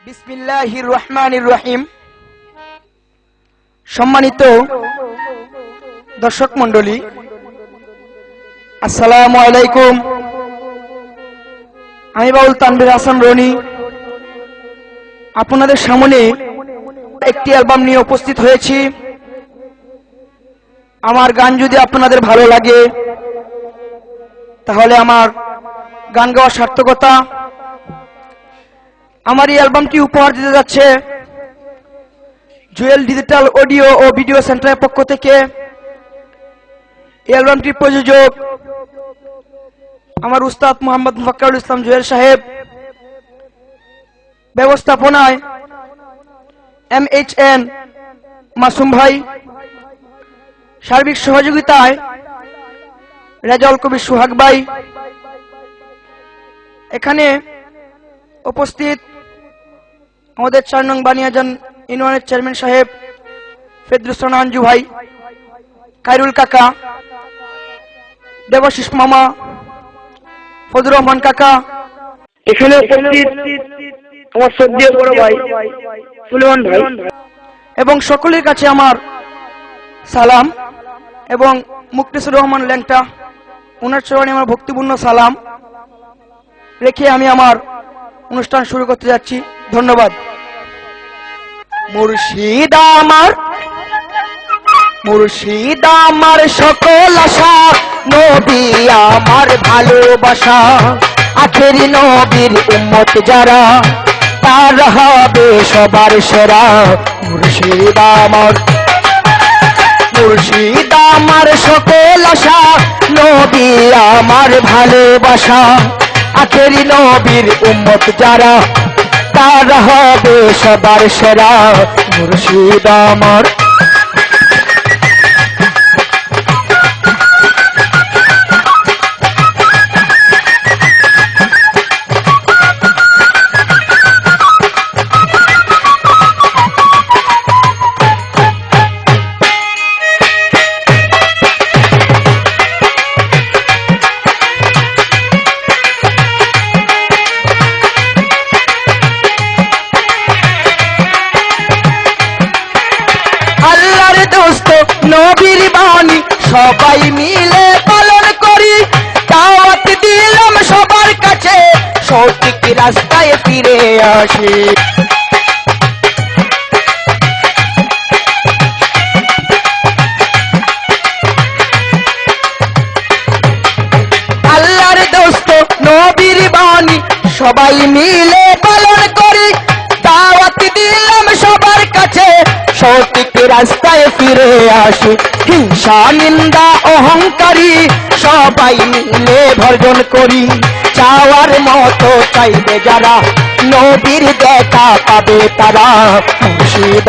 বিসমিল্লাহির রহমানির রহিম। সম্মানিত দর্শক মণ্ডলী, আসসালামু আলাইকুম। আমি বাউল তানভীর হাসান রনি আপনাদের সামনে একটি অ্যালবাম নিয়ে উপস্থিত হয়েছি। আমার গান যদি আপনাদের ভালো লাগে তাহলে আমার গান গাওয়ার সার্থকতা। আমার এই অ্যালবামটি উপহার দিতে যাচ্ছে জুয়েল ডিজিটাল অডিও ও ভিডিও সেন্টারের পক্ষ থেকে। এই অ্যালবামটির প্রযোজক আমার উস্তাদ মোহাম্মদ মুফাক্কিরুল ইসলাম জুয়েল সাহেব, ব্যবস্থাপনায় MHN মাসুম ভাই, সার্বিক সহযোগিতায় রেজাউল কবির সোহাগ ভাই। এখানে উপস্থিত আমাদের 4 নং বানিয়াজান ইউনিয়নের চেয়ারম্যান সাহেব ফেদরুস আঞ্জু ভাই, খায়রুল কাকা, দেবাশিস মামা, ফজলুর রহমান কাকা। এখানে উপস্থিত আমার শ্রদ্ধেয় বড় ভাই সুলেমান ভাই এবং সকলের কাছে আমার সালাম এবং মুক্তেসুর রহমান ল্যাংটা, ওনার চরণে আমার ভক্তিপূর্ণ সালাম রেখে আমি আমার অনুষ্ঠান শুরু করতে যাচ্ছি। ধন্যবাদ। মুর্শিদ আমার সকল আশা, নবী আমার ভালোবাসা, আখেরি নবীর উম্মত যারা তারা হবে সবার সেরা। মুর্শিদ আমার সকল আশা, নবী আমার ভালোবাসা, আখেরি নবীর উম্মত যারা তারা হবে সবার সেরা। মুর্শিদ আমার নবীর বাণী সবাই মিলে পালন করি, দাওয়াত দিলাম সবার কাছে সঠিক রাস্তায় ফিরে আসি। আল্লাহর দোস্ত নবীর বাণী সবাই মিলে পালন করি, দাওয়াত দিলাম সবার কাছে সঠিক রাস্তায় ফিরে আসি। হিংসা নিন্দা অহংকারী সবাই মিলে বর্জন করি, চাওয়ার মতো চাইবে যারা নবীর দেখা পাবে তারা। মুর্শিদ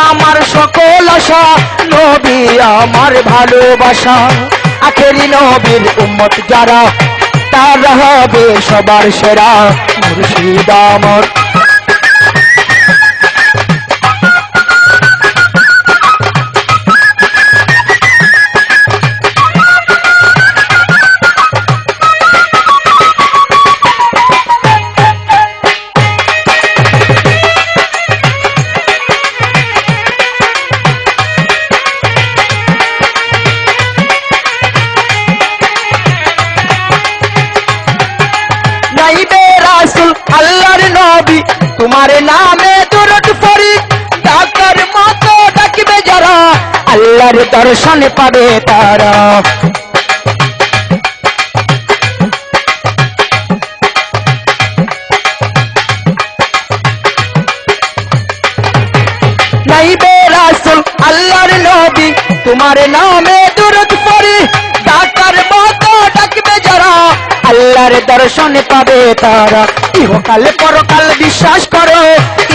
আমার সকল আশা, নবী আমার ভালোবাসা, আখেরি নবীর উম্মত যারা তারা হবে সবার সেরা। মুর্শিদ আমার আল্লাহর নবী তোমার নামে দরুদ পড়ি, ডাকার মতো ডাকবে যারা আল্লাহর দর্শন পাবে তারা। নাইবে রাসূল আল্লাহর নবী তোমার নামে দরুদ পড়ি, ডাকার মতো ডাকবে যারা আল্লাহর দর্শন পাবে তারা। ইহকাল পরকাল বিশ্বাস করো,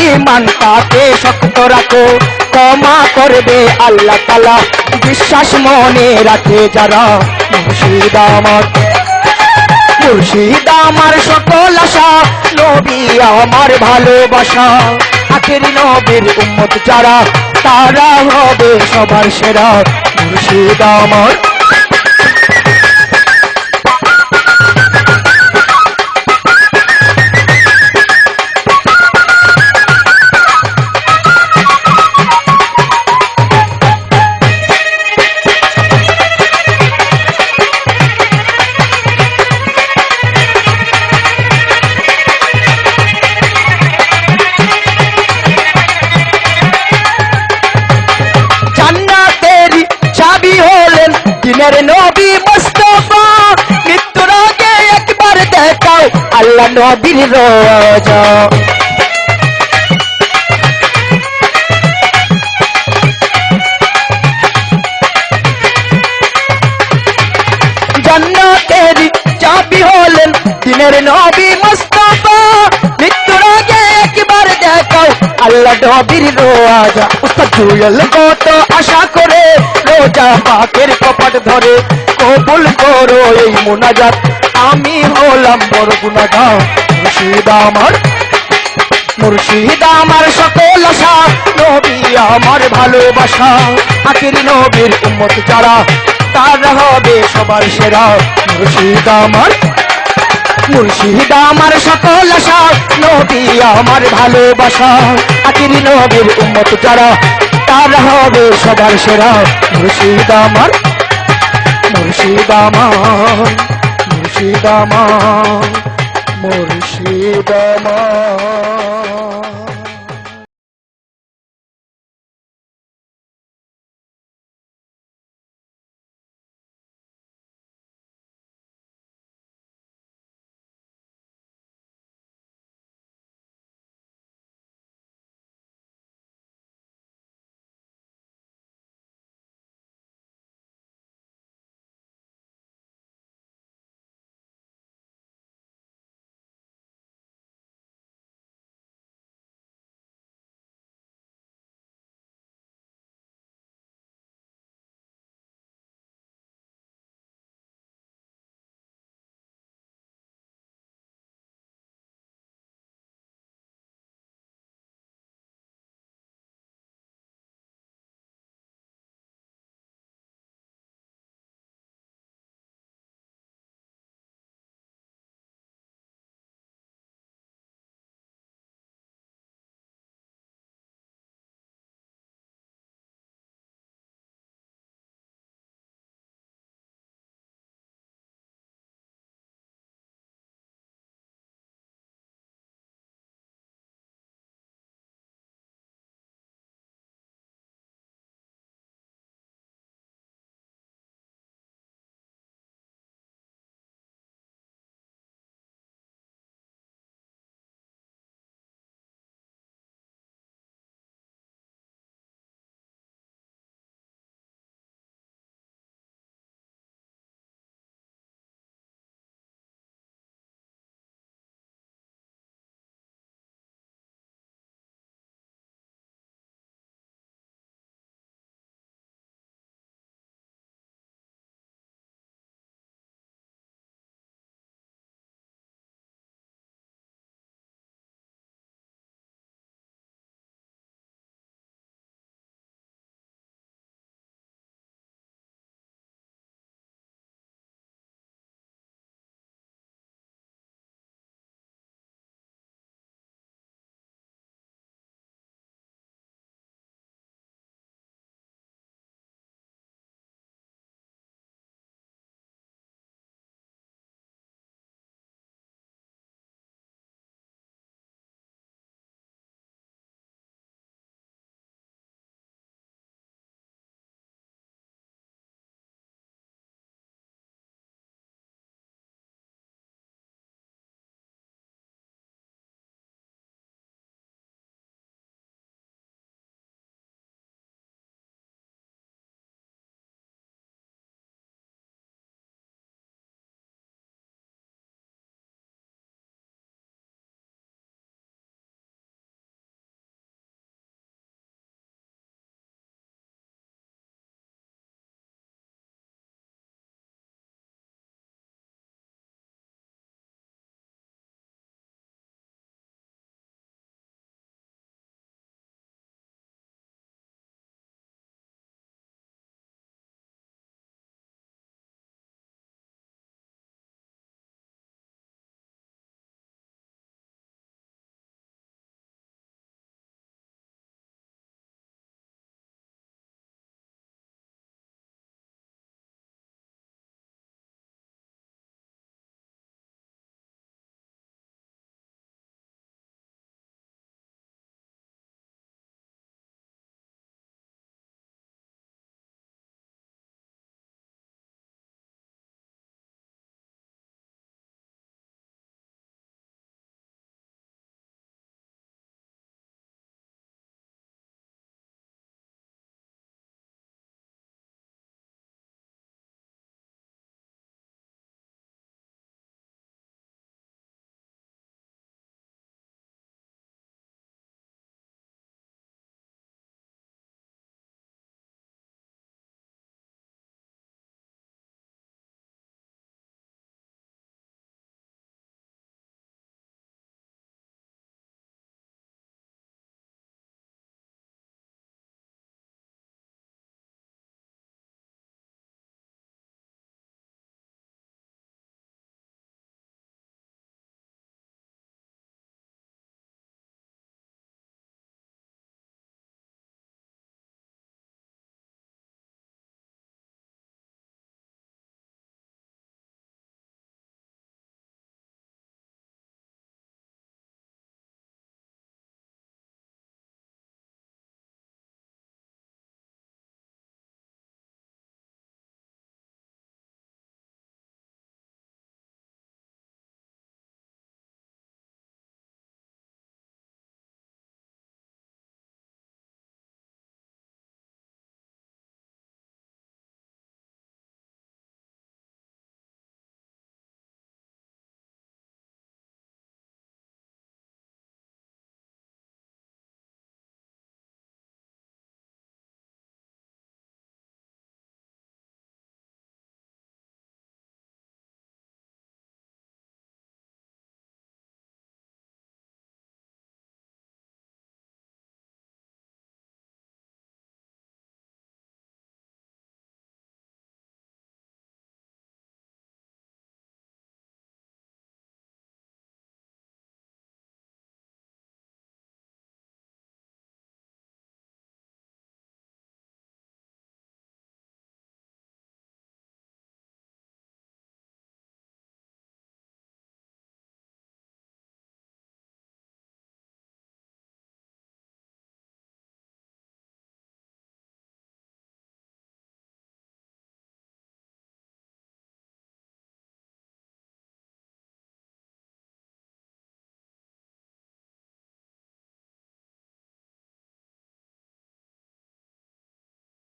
ঈমানটাকে শক্ত রাখো, ক্ষমা করবে আল্লাহ তাআলা বিশ্বাস মনে রাখে যারা। মুর্শিদ আমার সকল আশা, নবী আমার ভালোবাসা, আখেরি নবীর উম্মত যারা তারা হবে সবার সেরা। মুর্শিদ আমার আল্লাহ নবীর রোজা। জান্নাতের চাবি হলেন দিনের নবী মুস্তাফা, মৃত্যুর আগে একবার দেখাও আল্লাহ নবীর রোজা। উস্তাদ জুয়েল কত আশা করে রোজা পাকের কপাট ধরে, কবুল করো এই মুনাজাত, আমি হলাম বড় গুনাহগার। মুর্শিদ আমার সকল আশা, নবী আমার ভালোবাসা, আখির নবীর উম্মত যারা তারা হবে সবার সেরা। মুর্শিদ আমার সকল আশা, নবী আমার ভালোবাসা, আখির নবীর উম্মত যারা তারা হবে সবার সেরা। মুর্শিদ আমার, মুর্শিদ আমার, মুর্শিদ আমার, মুর্শিদ আমার।